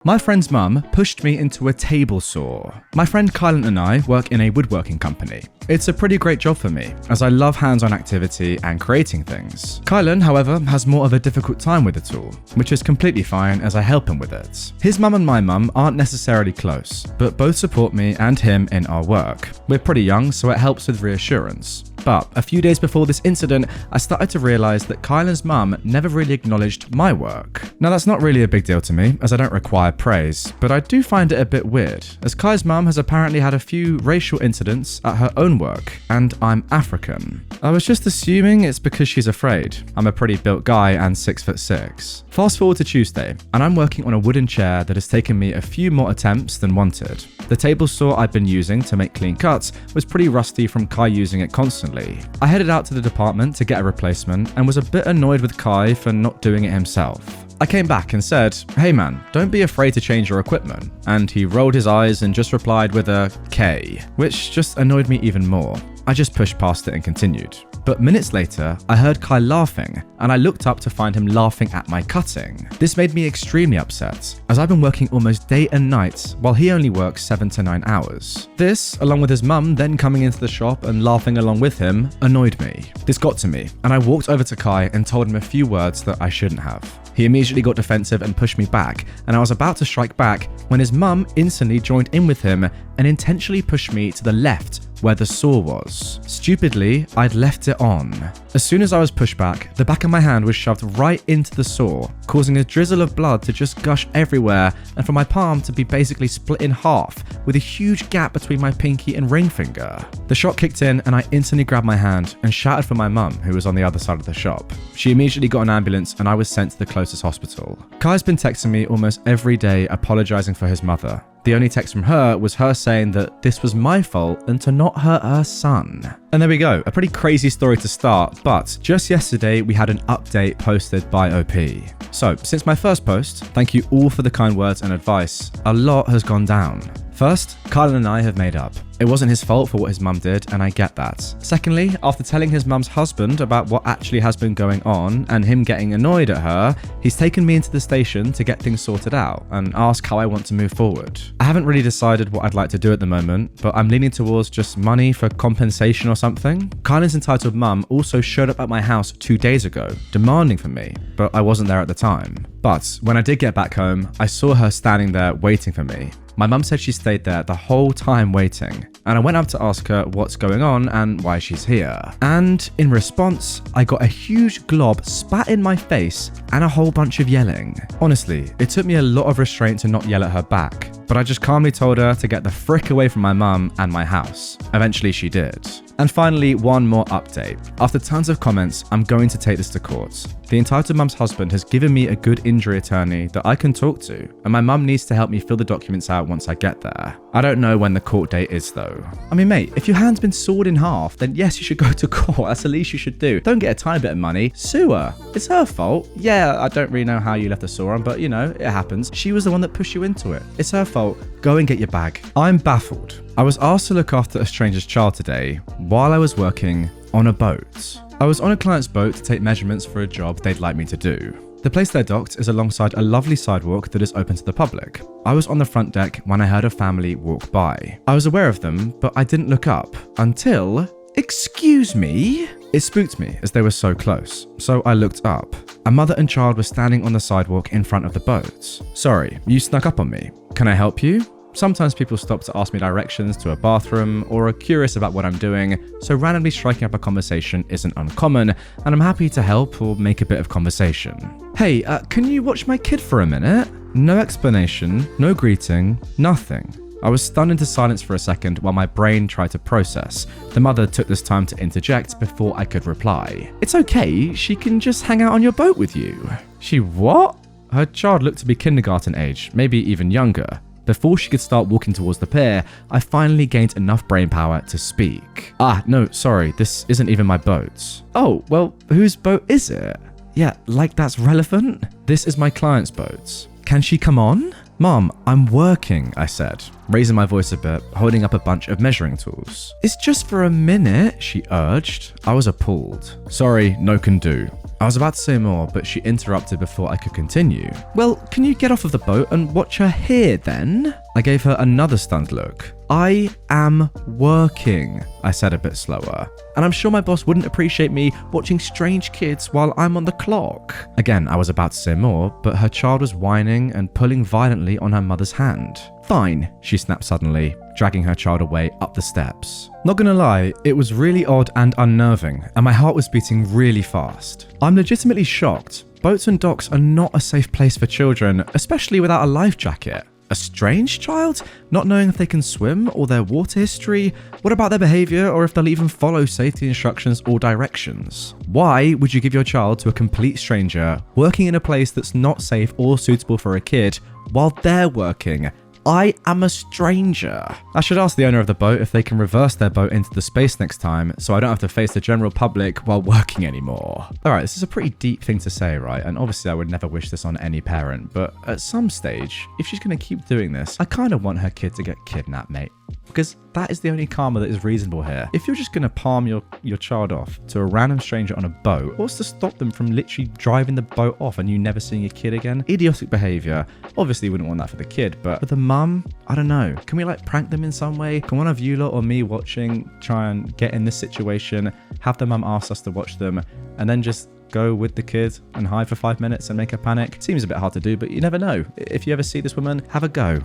My friend's mum pushed me into a table saw. My friend Kylan and I work in a woodworking company. It's a pretty great job for me, as I love hands-on activity and creating things. Kylan, however, has more of a difficult time with the tool, which is completely fine as I help him with it. His mum and my mum aren't necessarily close, but both support me and him in our work. We're pretty young, so it helps with reassurance. But a few days before this incident, I started to realise that Kylan's mum never really acknowledged my work. Now that's not really a big deal to me, as I don't require praise, but I do find it a bit weird, as Kai's mum has apparently had a few racial incidents at her own work, and I'm African. I was just assuming it's because she's afraid. I'm a pretty built guy and 6'6". Fast forward to Tuesday, and I'm working on a wooden chair that has taken me a few more attempts than wanted. The table saw I'd been using to make clean cuts was pretty rusty from Kai using it constantly. I headed out to the department to get a replacement and was a bit annoyed with Kai for not doing it himself. I came back and said, "Hey man, don't be afraid to change your equipment." And he rolled his eyes and just replied with a K, which just annoyed me even more. I just pushed past it and continued. But minutes later, I heard Kai laughing, and I looked up to find him laughing at my cutting. This made me extremely upset, as I've been working almost day and night, while he only works 7 to 9 hours. This, along with his mum then coming into the shop and laughing along with him, annoyed me. This got to me, and I walked over to Kai and told him a few words that I shouldn't have. He immediately got defensive and pushed me back, and I was about to strike back when his mum instantly joined in with him and intentionally pushed me to the left where the saw was. Stupidly, I'd left it on. As soon as I was pushed back, the back of my hand was shoved right into the saw, causing a drizzle of blood to just gush everywhere and for my palm to be basically split in half, with a huge gap between my pinky and ring finger. The shock kicked in and I instantly grabbed my hand and shouted for my mum, who was on the other side of the shop. She immediately got an ambulance and I was sent to the closest hospital. Kai's been texting me almost every day apologizing for his mother. The only text from her was her saying that this was my fault and to not hurt her son. And there we go, a pretty crazy story to start, but just yesterday we had an update posted by OP. So, since my first post, thank you all for the kind words and advice. A lot has gone down. First, Kylan and I have made up. It wasn't his fault for what his mum did, and I get that. Secondly, after telling his mum's husband about what actually has been going on and him getting annoyed at her, he's taken me into the station to get things sorted out and ask how I want to move forward. I haven't really decided what I'd like to do at the moment, but I'm leaning towards just money for compensation or something. Kylan's entitled mum also showed up at my house 2 days ago, demanding for me, but I wasn't there at the time. But when I did get back home, I saw her standing there waiting for me. My mum said she stayed there the whole time waiting, and I went up to ask her what's going on and why she's here. And in response, I got a huge glob spat in my face and a whole bunch of yelling. Honestly, it took me a lot of restraint to not yell at her back, but I just calmly told her to get the frick away from my mum and my house. Eventually she did. And finally, one more update. After tons of comments, I'm going to take this to court. The entitled mum's husband has given me a good injury attorney that I can talk to, and my mum needs to help me fill the documents out once I get there. I don't know when the court date is though. I mean mate, if your hand's been sawed in half, then yes, you should go to court. That's the least you should do. Don't get a tiny bit of money, sue her. It's her fault. Yeah, I don't really know how you left the saw on, but you know, it happens. She was the one that pushed you into it. It's her fault. Go and get your bag. I'm baffled. I was asked to look after a stranger's child today while I was working on a boat. I was on a client's boat to take measurements for a job they'd like me to do. The place they're docked is alongside a lovely sidewalk that is open to the public. I was on the front deck when I heard a family walk by. I was aware of them, but I didn't look up until... Excuse me? It spooked me as they were so close, so I looked up. A mother and child were standing on the sidewalk in front of the boat. Sorry, you snuck up on me. Can I help you? Sometimes people stop to ask me directions to a bathroom or are curious about what I'm doing, so randomly striking up a conversation isn't uncommon, and I'm happy to help or make a bit of conversation. Hey, can you watch my kid for a minute? No explanation, no greeting, nothing. I was stunned into silence for a second while my brain tried to process. The mother took this time to interject before I could reply. It's okay, she can just hang out on your boat with you. She what? Her child looked to be kindergarten age, maybe even younger. Before she could start walking towards the pier, I finally gained enough brain power to speak. No, sorry, this isn't even my boat. Oh, well, whose boat is it? Yeah, like that's relevant? This is my client's boat. Can she come on? "Mom, I'm working," I said, raising my voice a bit, holding up a bunch of measuring tools. "It's just for a minute," she urged. I was appalled. "Sorry, no can do." I was about to say more, but she interrupted before I could continue. "Well, can you get off of the boat and watch her here then?" I gave her another stunned look. "I am working," I said a bit slower. "And I'm sure my boss wouldn't appreciate me watching strange kids while I'm on the clock." Again, I was about to say more, but her child was whining and pulling violently on her mother's hand. "Fine," she snapped suddenly, dragging her child away up the steps. Not gonna lie, it was really odd and unnerving, and my heart was beating really fast. I'm legitimately shocked. Boats and docks are not a safe place for children, especially without a life jacket. A strange child? Not knowing if they can swim or their water history? What about their behavior or if they'll even follow safety instructions or directions? Why would you give your child to a complete stranger working in a place that's not safe or suitable for a kid while they're working? I am a stranger. I should ask the owner of the boat if they can reverse their boat into the space next time so I don't have to face the general public while working anymore. Alright, this is a pretty deep thing to say, right? And obviously I would never wish this on any parent, but at some stage, if she's going to keep doing this, I kind of want her kid to get kidnapped, mate. Because that is the only karma that is reasonable here. If you're just going to palm your child off to a random stranger on a boat, what's to stop them from literally driving the boat off and you never seeing your kid again? Idiotic behavior. Obviously you wouldn't want that for the kid, but for the mum, I don't know. Can we like prank them in some way? Can one of you lot or me watching try and get in this situation, have the mum ask us to watch them, and then just go with the kid and hide for 5 minutes and make her panic? Seems a bit hard to do, but you never know. If you ever see this woman, have a go.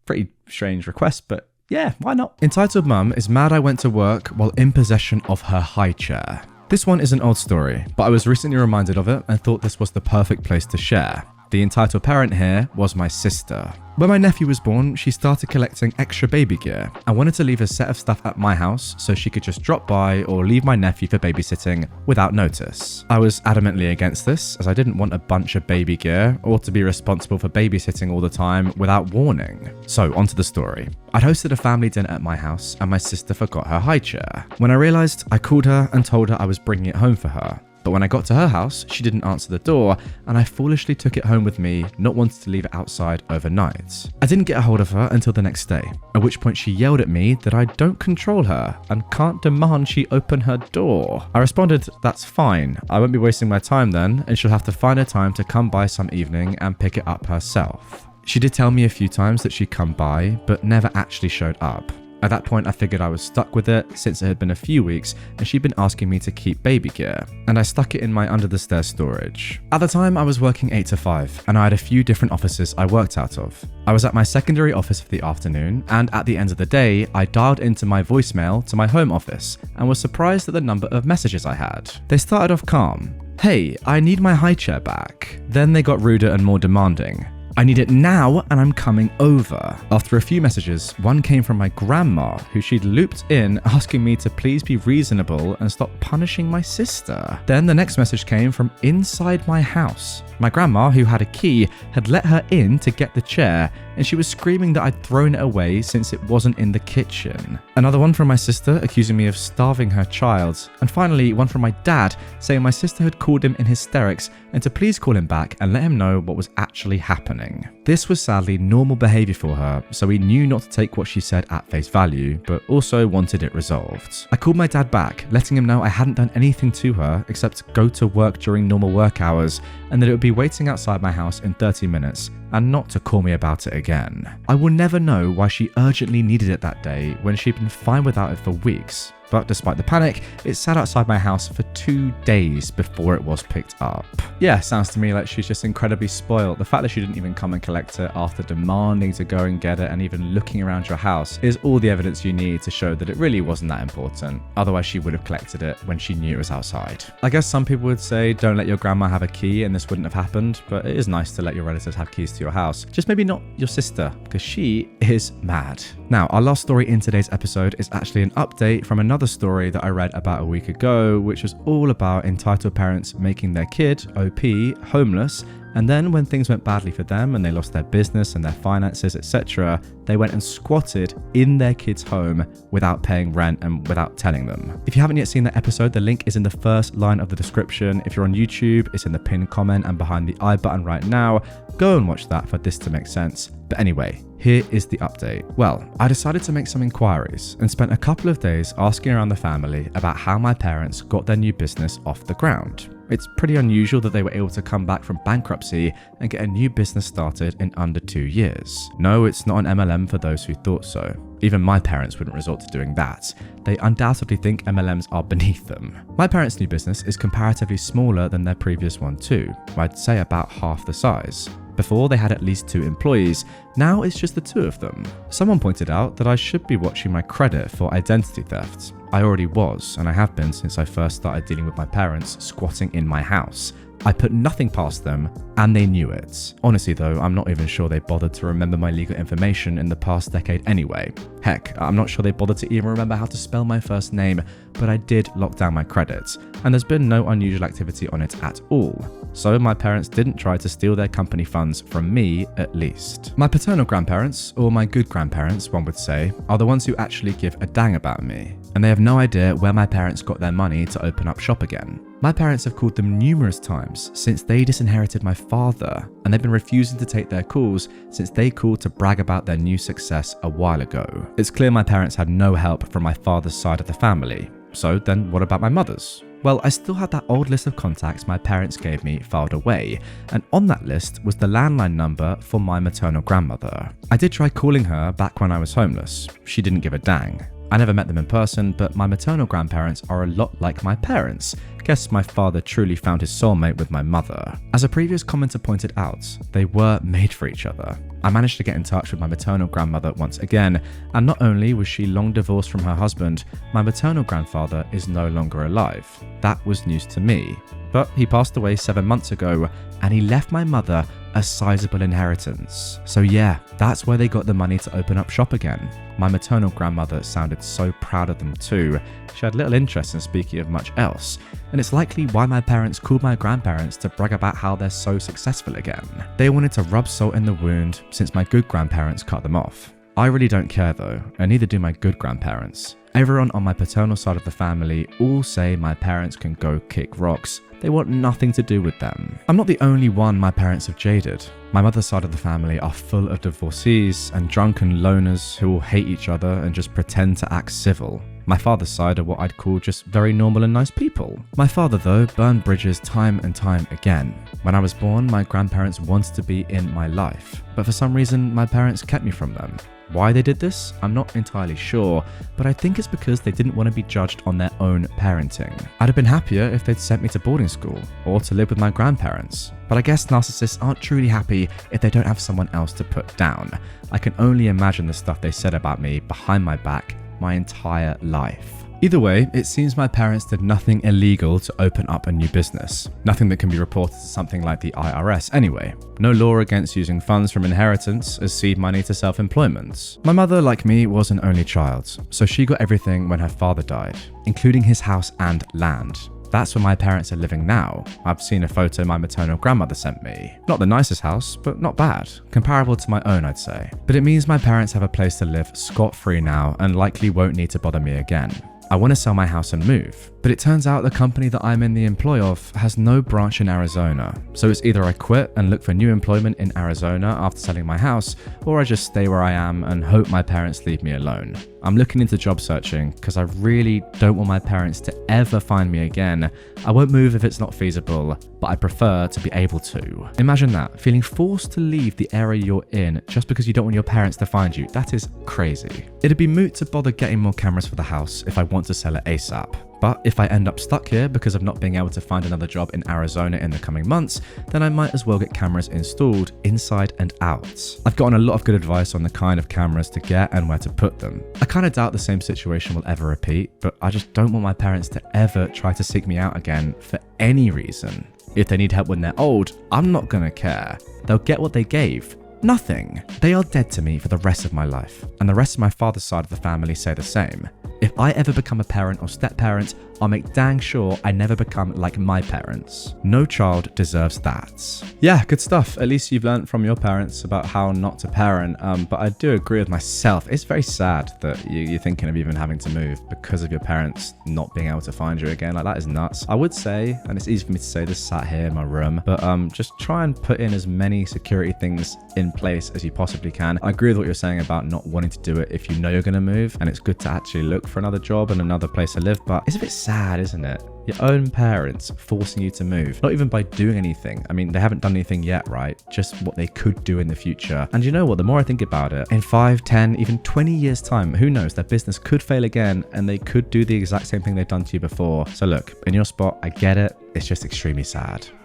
Pretty strange request, but yeah, why not? Entitled Mum is mad I went to work while in possession of her high chair. This one is an old story, but I was recently reminded of it and thought this was the perfect place to share. The entitled parent here was my sister. When my nephew was born, she started collecting extra baby gear and wanted to leave a set of stuff at my house so she could just drop by or leave my nephew for babysitting without notice. I was adamantly against this as I didn't want a bunch of baby gear or to be responsible for babysitting all the time without warning. So onto the story. I'd hosted a family dinner at my house and my sister forgot her high chair. When I realized, I called her and told her I was bringing it home for her. But when I got to her house, she didn't answer the door, and I foolishly took it home with me, not wanting to leave it outside overnight. I didn't get a hold of her until the next day, at which point she yelled at me that I don't control her and can't demand she open her door. I responded, "That's fine, I won't be wasting my time then, and she'll have to find a time to come by some evening and pick it up herself." She did tell me a few times that she'd come by, but never actually showed up. At that point, I figured I was stuck with it since it had been a few weeks and she'd been asking me to keep baby gear, and I stuck it in my under the stairs storage. At the time, I was working 8 to 5 and I had a few different offices I worked out of. I was at my secondary office for the afternoon, and at the end of the day, I dialed into my voicemail to my home office and was surprised at the number of messages I had. They started off calm. "Hey, I need my high chair back." Then they got ruder and more demanding. "I need it now and I'm coming over." After a few messages, one came from my grandma, who she'd looped in asking me to please be reasonable and stop punishing my sister. Then the next message came from inside my house. My grandma, who had a key, had let her in to get the chair, and she was screaming that I'd thrown it away since it wasn't in the kitchen. Another one from my sister accusing me of starving her child. And finally, one from my dad saying my sister had called him in hysterics and to please call him back and let him know what was actually happening. This was sadly normal behaviour for her, so he knew not to take what she said at face value, but also wanted it resolved. I called my dad back, letting him know I hadn't done anything to her except go to work during normal work hours, and that it would be waiting outside my house in 30 minutes, and not to call me about it again. I will never know why she urgently needed it that day when she'd been fine without it for weeks. But despite the panic, it sat outside my house for 2 days before it was picked up. Yeah, sounds to me like she's just incredibly spoiled. The fact that she didn't even come and collect it after demanding to go and get it and even looking around your house is all the evidence you need to show that it really wasn't that important. Otherwise, she would have collected it when she knew it was outside. I guess some people would say don't let your grandma have a key and this wouldn't have happened, but it is nice to let your relatives have keys to your house. Just maybe not your sister, because she is mad. Now, our last story in today's episode is actually an update from another story that I read about a week ago, which was all about entitled parents making their kid, OP, homeless And then when things went badly for them and they lost their business and their finances, etc., they went and squatted in their kids' home without paying rent and without telling them. If you haven't yet seen that episode, the link is in the first line of the description. If you're on YouTube, it's in the pinned comment and behind the I button right now. Go and watch that for this to make sense. But anyway, here is the update. Well, I decided to make some inquiries and spent a couple of days asking around the family about how my parents got their new business off the ground. It's pretty unusual that they were able to come back from bankruptcy and get a new business started in under 2 years. No, it's not an MLM for those who thought so. Even my parents wouldn't resort to doing that. They undoubtedly think MLMs are beneath them. My parents' new business is comparatively smaller than their previous one too. I'd say about half the size. Before, they had at least 2 employees. Now it's just the 2 of them. Someone pointed out that I should be watching my credit for identity theft. I already was, and I have been since I first started dealing with my parents squatting in my house. I put nothing past them, and they knew it. Honestly though, I'm not even sure they bothered to remember my legal information in the past decade anyway. Heck, I'm not sure they bothered to even remember how to spell my first name, but I did lock down my credits, and there's been no unusual activity on it at all. So my parents didn't try to steal their company funds from me, at least. My paternal grandparents, or my good grandparents, one would say, are the ones who actually give a dang about me, and they have no idea where my parents got their money to open up shop again. My parents have called them numerous times since they disinherited my father, and they've been refusing to take their calls since they called to brag about their new success a while ago. It's clear my parents had no help from my father's side of the family. So then what about my mother's? Well, I still had that old list of contacts my parents gave me filed away, and on that list was the landline number for my maternal grandmother. I did try calling her back when I was homeless. She didn't give a dang. I never met them in person, but my maternal grandparents are a lot like my parents. Guess my father truly found his soulmate with my mother. As a previous commenter pointed out, they were made for each other. I managed to get in touch with my maternal grandmother once again, and not only was she long divorced from her husband, my maternal grandfather is no longer alive. That was news to me. But he passed away 7 months ago, and he left my mother a sizable inheritance. So yeah, that's where they got the money to open up shop again. My maternal grandmother sounded so proud of them too. She had little interest in speaking of much else, and it's likely why my parents called my grandparents to brag about how they're so successful again. They wanted to rub salt in the wound since my good grandparents cut them off. I really don't care though, and neither do my good grandparents. Everyone on my paternal side of the family all say my parents can go kick rocks. They want nothing to do with them. I'm not the only one my parents have jaded. My mother's side of the family are full of divorcees and drunken loners who all hate each other and just pretend to act civil. My father's side are what I'd call just very normal and nice people. My father, though, burned bridges time and time again. When I was born, my grandparents wanted to be in my life, but for some reason, my parents kept me from them. Why they did this, I'm not entirely sure, but I think it's because they didn't want to be judged on their own parenting. I'd have been happier if they'd sent me to boarding school or to live with my grandparents. But I guess narcissists aren't truly happy if they don't have someone else to put down. I can only imagine the stuff they said about me behind my back my entire life. Either way, it seems my parents did nothing illegal to open up a new business. Nothing that can be reported to something like the IRS anyway. No law against using funds from inheritance as seed money to self-employment. My mother, like me, was an only child, so she got everything when her father died, including his house and land. That's where my parents are living now. I've seen a photo my maternal grandmother sent me. Not the nicest house, but not bad. Comparable to my own, I'd say. But it means my parents have a place to live scot-free now and likely won't need to bother me again. I want to sell my house and move, but it turns out the company that I'm in the employ of has no branch in Arizona. So it's either I quit and look for new employment in Arizona after selling my house, or I just stay where I am and hope my parents leave me alone. I'm looking into job searching because I really don't want my parents to ever find me again. I won't move if it's not feasible, but I prefer to be able to. Imagine that, feeling forced to leave the area you're in just because you don't want your parents to find you. That is crazy. It'd be moot to bother getting more cameras for the house if I want to sell it ASAP. But if I end up stuck here because of not being able to find another job in Arizona in the coming months, then I might as well get cameras installed inside and out. I've gotten a lot of good advice on the kind of cameras to get and where to put them. I kind of doubt the same situation will ever repeat, but I just don't want my parents to ever try to seek me out again for any reason. If they need help when they're old, I'm not gonna care. They'll get what they gave. Nothing. They are dead to me for the rest of my life, and the rest of my father's side of the family say the same. If I ever become a parent or step-parent, I'll make dang sure I never become like my parents. No child deserves that. Yeah, good stuff. At least you've learned from your parents about how not to parent. But I do agree with myself. It's very sad that you're thinking of even having to move because of your parents not being able to find you again. Like, that is nuts. I would say, and it's easy for me to say this sat here in my room, but just try and put in as many security things in place as you possibly can. I agree with what you're saying about not wanting to do it if you know you're going to move, and it's good to actually look for another job and another place to live, but it's a bit sad, isn't it? Your own parents forcing you to move, not even by doing anything. I mean, they haven't done anything yet, right? Just what they could do in the future. And you know what? The more I think about it, in 5, 10, even 20 years time, who knows? Their business could fail again and they could do the exact same thing they've done to you before. So look, in your spot, I get it. It's just extremely sad.